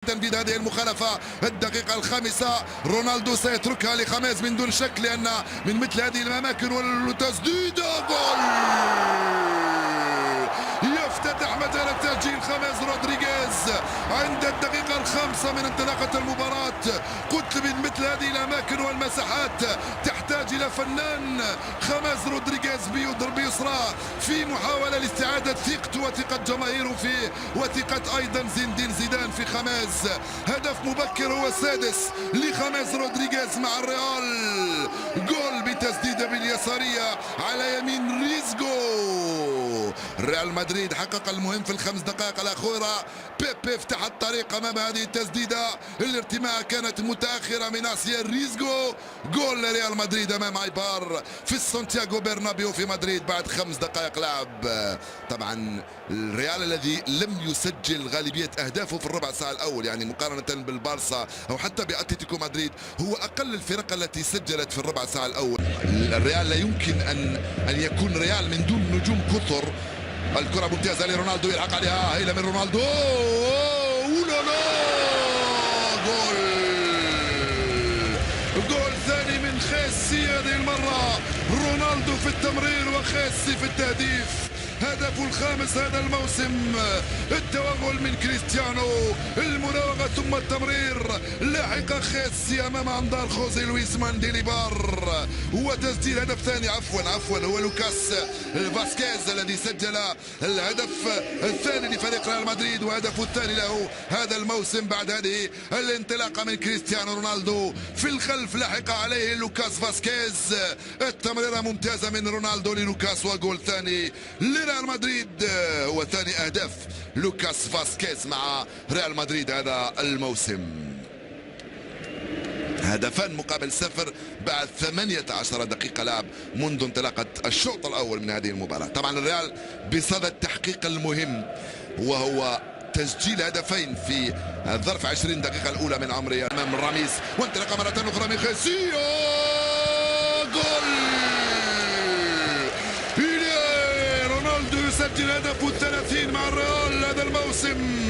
تنفيذ هذه المخالفة. الدقيقة الخامسة رونالدو سيتركها لخميس من دون شك، لأن من مثل هذه الأماكن والتسديدة جول يفتتح مجال التسجيل خاميس رودريغيز عند الدقيقة الخامسة من انطلاقة المباراة. قلت من مثل هذه الأماكن والمساحات تحتاج إلى فنان. خاميس رودريغيز بيضرب بيسرى في محاولة لاستعادة ثقته وثقة جماهيره فيه وثقة أيضا زيدان في خاميس. هدف مبكر هو السادس لخاميس رودريغيز مع الريال. جول بتسديدة باليسارية على يمين ريزغو. ريال مدريد حقق المهم في الخمس دقائق الأخيرة. بيبي فتح الطريق أمام هذه التسديدة. الارتماء كانت متأخرة من آسيا ريزغو. جول لريال مدريد أمام ايبار في سانتياغو برنابيو في مدريد بعد 5 دقائق لعب. طبعا الريال الذي لم يسجل غالبية أهدافه في الربع ساعة الأول، يعني مقارنة بالبارسا أو حتى بأتلتيكو مدريد هو أقل الفرق التي سجلت في الربع ساعة الأول. الريال لا يمكن أن يكون ريال من دون نجوم كثر. الكرة ممتازة لرونالدو يلحق عليها هيلة من رونالدو. جول ثاني من خيسي هذه المرة. رونالدو في التمرير وخيسي في التهديف. هدفه الخامس هذا الموسم. التوغل من كريستيانو، المراوغة ثم التمرير. لاحق خيسي امام انظار خوزي لويس مانديليبار. وتسجيل هدف ثاني عفوا هو لوكاس فاسكيز الذي سجل الهدف الثاني لفريق ريال مدريد وهدفه الثاني له هذا الموسم بعد هذه الانطلاقة من كريستيانو رونالدو. في الخلف لحق عليه لوكاس فاسكيز. التمريرة ممتازة من رونالدو للوكاس وجول ثاني ريال مدريد. هو ثاني اهداف لوكاس فاسكيز مع ريال مدريد هذا الموسم. هدفان مقابل 0 بعد 18 دقيقة لعب منذ انطلاقة الشوط الأول من هذه المباراة. طبعا الريال بصدد تحقيق المهم وهو تسجيل هدفين في ظرف 20 دقيقة الأولى من عمره أمام راميس. وانطلاقة مرة أخرى من خيسي. جول يسجل هدفه 30 مع الريال هذا الموسم.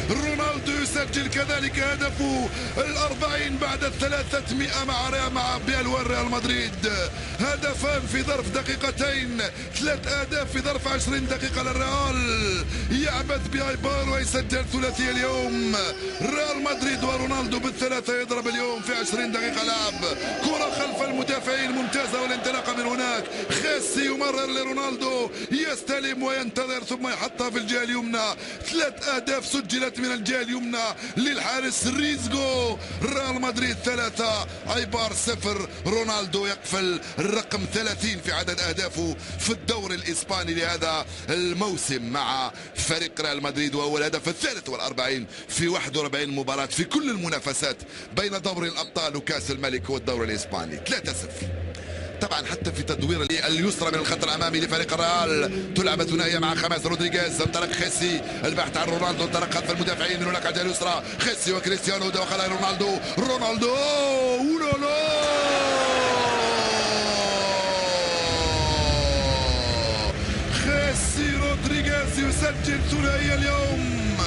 رونالدو يسجل كذلك هدفه 40 بعد 300 مع بيلوان ريال مدريد. هدفان في ظرف دقيقتين، 3 أهداف في ظرف 20 دقيقة للريال. يعبث بايبار ويسجل ثلاثي اليوم. ريال مدريد ورونالدو بالثلاثة يضرب اليوم في 20 دقيقة لعب. كرة خلف المدافعين ممتازة والانطلاقة من هناك. خيسي يمرر لرونالدو يستلم وينتظر ثم يحطها في الجهة اليمنى. 3 أهداف سجلت من الجهة اليمنى للحارس ريزغو. ريال مدريد 3 ايبار 0. رونالدو يقفل الرقم 30 في عدد اهدافه في الدوري الاسباني لهذا الموسم مع فريق ريال مدريد، وهو الهدف الثالث والأربعين في 41 مباراة في كل المنافسات بين دوري الابطال وكاس الملك والدوري الاسباني. 3-0. طبعا حتى في تدوير اليسرى من الخط الامامي لفريق الريال تلعب ثنائيه مع خماس رودريغيز. انطلق خيسي البحث عن رونالدو. انطلق خلف المدافعين من هناك على اليسرى. خيسي وكريستيانو دخل رونالدو. خيسي رودريغيز يسجل ثنائيه اليوم.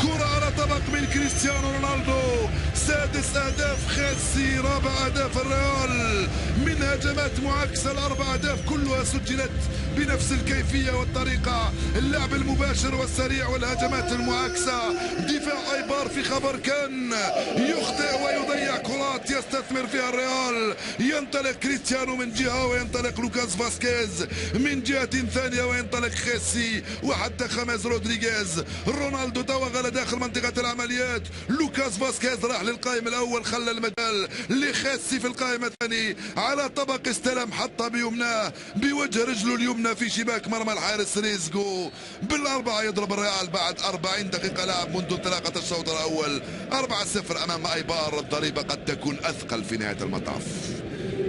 كرة على طبق من كريستيانو رونالدو. 6 أهداف خيسي، 4 أهداف الريال من هجمات معاكسة. ال4 أهداف كلها سجلت بنفس الكيفية والطريقة. اللعب المباشر والسريع والهجمات المعاكسة. دفاع ايبار في خبر كان يخطئ ويضيع كرات يستثمر فيها الريال. ينطلق كريستيانو من جهة وينطلق لوكاس فاسكيز من جهة ثانية وينطلق خيسي وحتى خاميس رودريغيز. رونالدو توغل داخل منطقة العمليات. لوكاس فاسكيز راح للقائم الأول، خلى المجال لخيسي في القائم الثاني. على طبق استلم حطها بيمناه بوجه رجله اليمنى في شباك مرمى الحارس ريزغو. بالأربعة يضرب الريال بعد 40 دقيقة لعب منذ انطلاقة الشوط الأول. 4-0 أمام ايبار. الضريبة قد تكون أثقل في نهاية المطاف.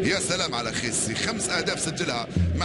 يا سلام على خيسي، 5 أهداف سجلها.